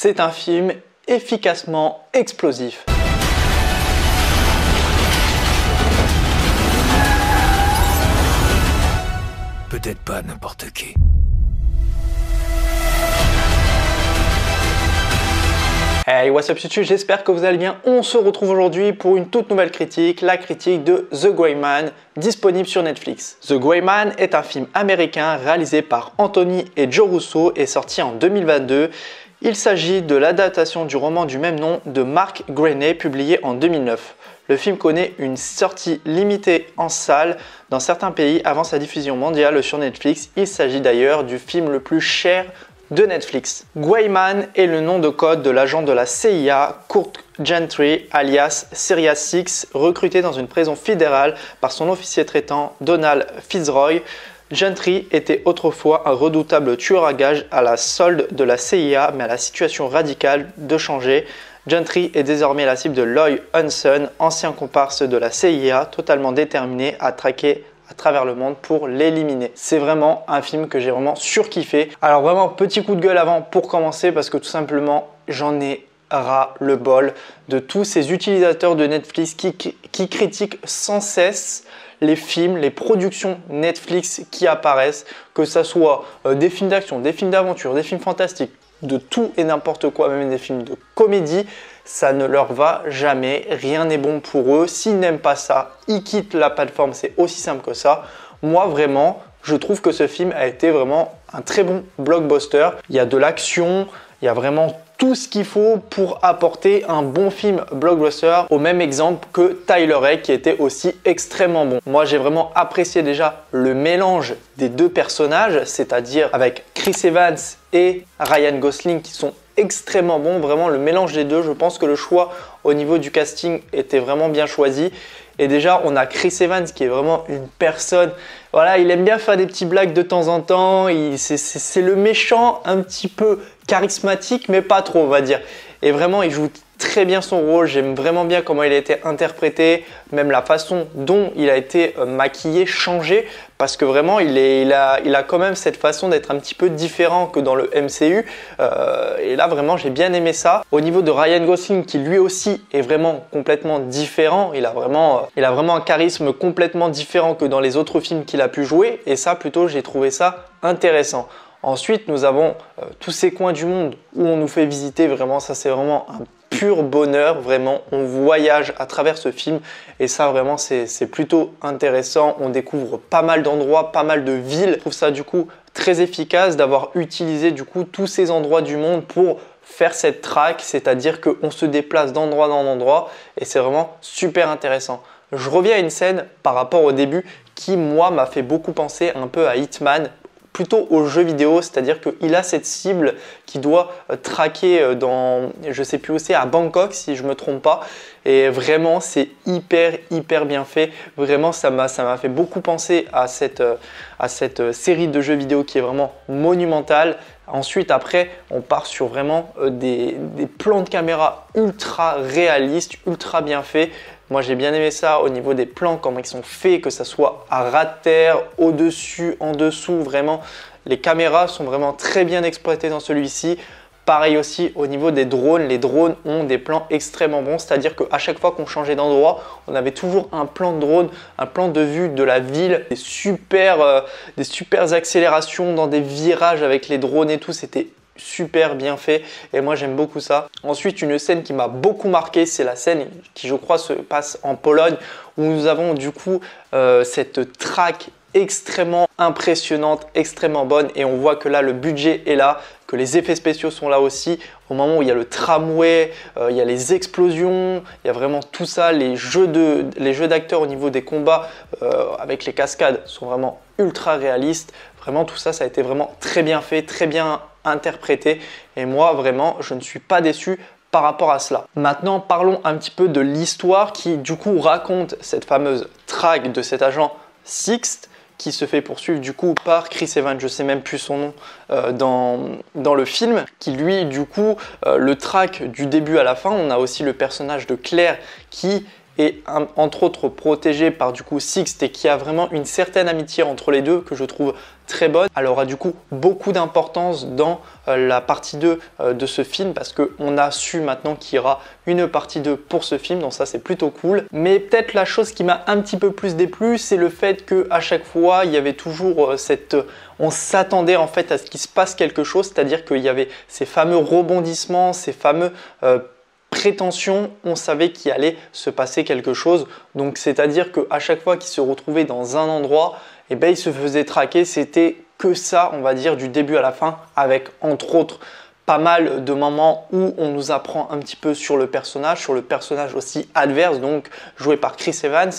c'est un film efficacement explosif. Peut-être pas n'importe qui. Hey, what's up YouTube, j'espère que vous allez bien. On se retrouve aujourd'hui pour une toute nouvelle critique, la critique de The Gray Man, disponible sur Netflix. The Gray Man est un film américain réalisé par Anthony et Joe Russo et sorti en 2022. Il s'agit de l'adaptation du roman du même nom de Mark Greaney, publié en 2009. Le film connaît une sortie limitée en salle dans certains pays avant sa diffusion mondiale sur Netflix. Il s'agit d'ailleurs du film le plus cher de Netflix. Gray Man est le nom de code de l'agent de la CIA Kurt Gentry, alias Sirius 6, recruté dans une prison fédérale par son officier traitant Donald Fitzroy. Gentry était autrefois un redoutable tueur à gages à la solde de la CIA, mais à la situation radicale de changer. Gentry est désormais la cible de Lloyd Hansen, ancien comparse de la CIA, totalement déterminé à traquer à travers le monde pour l'éliminer. C'est vraiment un film que j'ai vraiment surkiffé. Alors vraiment, petit coup de gueule avant pour commencer, parce que tout simplement, j'en ai ras le bol de tous ces utilisateurs de Netflix qui critiquent sans cesse les films, les productions Netflix qui apparaissent, que ça soit des films d'action, des films d'aventure, des films fantastiques, de tout et n'importe quoi, même des films de comédie. Ça ne leur va jamais, rien n'est bon pour eux. S'ils n'aiment pas ça, ils quittent la plateforme, c'est aussi simple que ça. Moi vraiment, je trouve que ce film a été vraiment un très bon blockbuster. Il y a de l'action, il y a vraiment tout ce qu'il faut pour apporter un bon film blockbuster, au même exemple que Tyler Rake qui était aussi extrêmement bon. Moi j'ai vraiment apprécié déjà le mélange des deux personnages, c'est-à-dire avec Chris Evans et Ryan Gosling qui sont extrêmement bons, vraiment le mélange des deux. Je pense que le choix au niveau du casting était vraiment bien choisi. Et déjà, on a Chris Evans qui est vraiment une personne, voilà, il aime bien faire des petits blagues de temps en temps. C'est le méchant un petit peu charismatique, mais pas trop, on va dire. Et vraiment, il joue très bien son rôle. J'aime vraiment bien comment il a été interprété, même la façon dont il a été maquillé, changé, parce que vraiment, il a quand même cette façon d'être un petit peu différent que dans le MCU. Et là, vraiment, j'ai bien aimé ça. Au niveau de Ryan Gosling, qui lui aussi est vraiment complètement différent, il a vraiment un charisme complètement différent que dans les autres films qu'il a pu jouer. Et ça, plutôt, j'ai trouvé ça intéressant. Ensuite, nous avons tous ces coins du monde où on nous fait visiter. Vraiment, ça, c'est vraiment un pur bonheur. Vraiment, on voyage à travers ce film. Et ça, vraiment, c'est plutôt intéressant. On découvre pas mal d'endroits, pas mal de villes. Je trouve ça, du coup, très efficace d'avoir utilisé, du coup, tous ces endroits du monde pour faire cette track. C'est-à-dire qu'on se déplace d'endroit en endroit. Et c'est vraiment super intéressant. Je reviens à une scène par rapport au début qui, moi, m'a fait beaucoup penser un peu à Hitman, plutôt aux jeux vidéo, c'est-à-dire qu'il a cette cible qui doit traquer dans, je sais plus où c'est, à Bangkok si je me trompe pas. Et vraiment, c'est hyper bien fait. Vraiment, ça m'a fait beaucoup penser à cette série de jeux vidéo qui est vraiment monumentale. Ensuite, après, on part sur vraiment des plans de caméra ultra réalistes, ultra bien faits. Moi, j'ai bien aimé ça au niveau des plans, comment ils sont faits, que ça soit à ras de terre, au-dessus, en dessous. Vraiment, les caméras sont vraiment très bien exploitées dans celui-ci. Pareil aussi au niveau des drones, les drones ont des plans extrêmement bons, c'est-à-dire qu'à chaque fois qu'on changeait d'endroit, on avait toujours un plan de drone, un plan de vue de la ville, des super accélérations dans des virages avec les drones et tout, c'était super bien fait et moi j'aime beaucoup ça. Ensuite, une scène qui m'a beaucoup marqué, c'est la scène qui je crois se passe en Pologne où nous avons du coup cette track extrêmement impressionnante, extrêmement bonne et on voit que là le budget est là, que les effets spéciaux sont là aussi. Au moment où il y a le tramway, il y a les explosions, il y a vraiment tout ça, les jeux d'acteurs au niveau des combats avec les cascades sont vraiment ultra réalistes. Vraiment tout ça, ça a été vraiment très bien fait, très bien interprété et moi vraiment je ne suis pas déçu par rapport à cela. Maintenant parlons un petit peu de l'histoire qui du coup raconte cette fameuse traque de cet agent Sixt qui se fait poursuivre du coup par Chris Evans, je sais même plus son nom dans le film, qui lui du coup le traque du début à la fin. On a aussi le personnage de Claire qui est entre autres protégée par du coup Sixte et qui a vraiment une certaine amitié entre les deux que je trouve très bonne. Elle aura du coup beaucoup d'importance dans la partie 2 de ce film parce qu'on a su maintenant qu'il y aura une partie 2 pour ce film, donc ça c'est plutôt cool. Mais peut-être la chose qui m'a un petit peu plus déplu, c'est le fait qu'à chaque fois il y avait toujours on s'attendait en fait à ce qu'il se passe quelque chose, c'est-à-dire qu'il y avait ces fameux rebondissements, ces fameux prétention, on savait qu'il allait se passer quelque chose. Donc c'est-à-dire qu'à chaque fois qu'il se retrouvait dans un endroit, eh ben, il se faisait traquer. C'était que ça, on va dire, du début à la fin, avec entre autres pas mal de moments où on nous apprend un petit peu sur le personnage aussi adverse, donc joué par Chris Evans.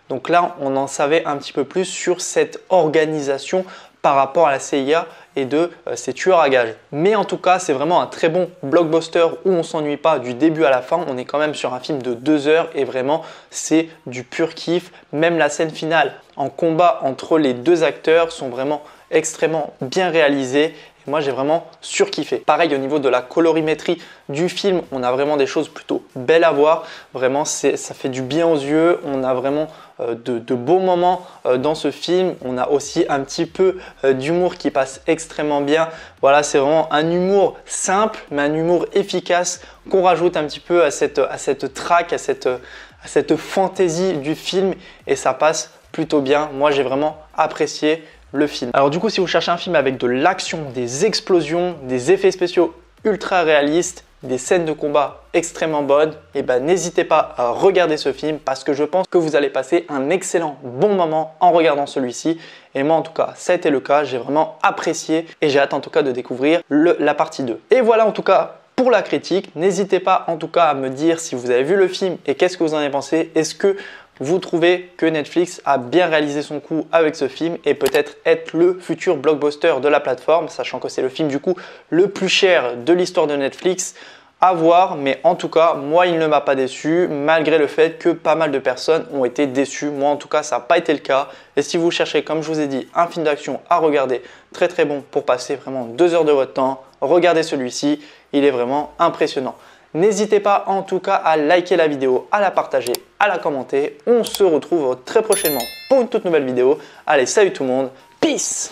Donc là, on en savait un petit peu plus sur cette organisation par rapport à la CIA et de ces tueurs à gages. Mais en tout cas, c'est vraiment un très bon blockbuster où on ne s'ennuie pas du début à la fin. On est quand même sur un film de 2 heures et vraiment, c'est du pur kiff. Même la scène finale en combat entre les deux acteurs sont vraiment extrêmement bien réalisées. Et moi, j'ai vraiment surkiffé. Pareil, au niveau de la colorimétrie du film, on a vraiment des choses plutôt belles à voir. Vraiment, ça fait du bien aux yeux. On a vraiment de beaux moments dans ce film. On a aussi un petit peu d'humour qui passe extrêmement bien. Voilà, c'est vraiment un humour simple, mais un humour efficace qu'on rajoute un petit peu à cette traque, à cette fantaisie du film et ça passe plutôt bien. Moi, j'ai vraiment apprécié le film. Alors du coup, si vous cherchez un film avec de l'action, des explosions, des effets spéciaux ultra réalistes, des scènes de combat extrêmement bonnes, et ben n'hésitez pas à regarder ce film parce que je pense que vous allez passer un excellent bon moment en regardant celui-ci. Et moi en tout cas, ça a été le cas, j'ai vraiment apprécié et j'ai hâte en tout cas de découvrir la partie 2. Et voilà en tout cas pour la critique. N'hésitez pas en tout cas à me dire si vous avez vu le film et qu'est-ce que vous en avez pensé. Est-ce que vous trouvez que Netflix a bien réalisé son coup avec ce film et peut-être être le futur blockbuster de la plateforme, sachant que c'est le film du coup le plus cher de l'histoire de Netflix. À voir, mais en tout cas, moi, il ne m'a pas déçu, malgré le fait que pas mal de personnes ont été déçues. Moi, en tout cas, ça n'a pas été le cas. Et si vous cherchez, comme je vous ai dit, un film d'action à regarder, très très bon pour passer vraiment 2 heures de votre temps, regardez celui-ci, il est vraiment impressionnant. N'hésitez pas en tout cas à liker la vidéo, à la partager, à la commenter. On se retrouve très prochainement pour une toute nouvelle vidéo. Allez, salut tout le monde, peace!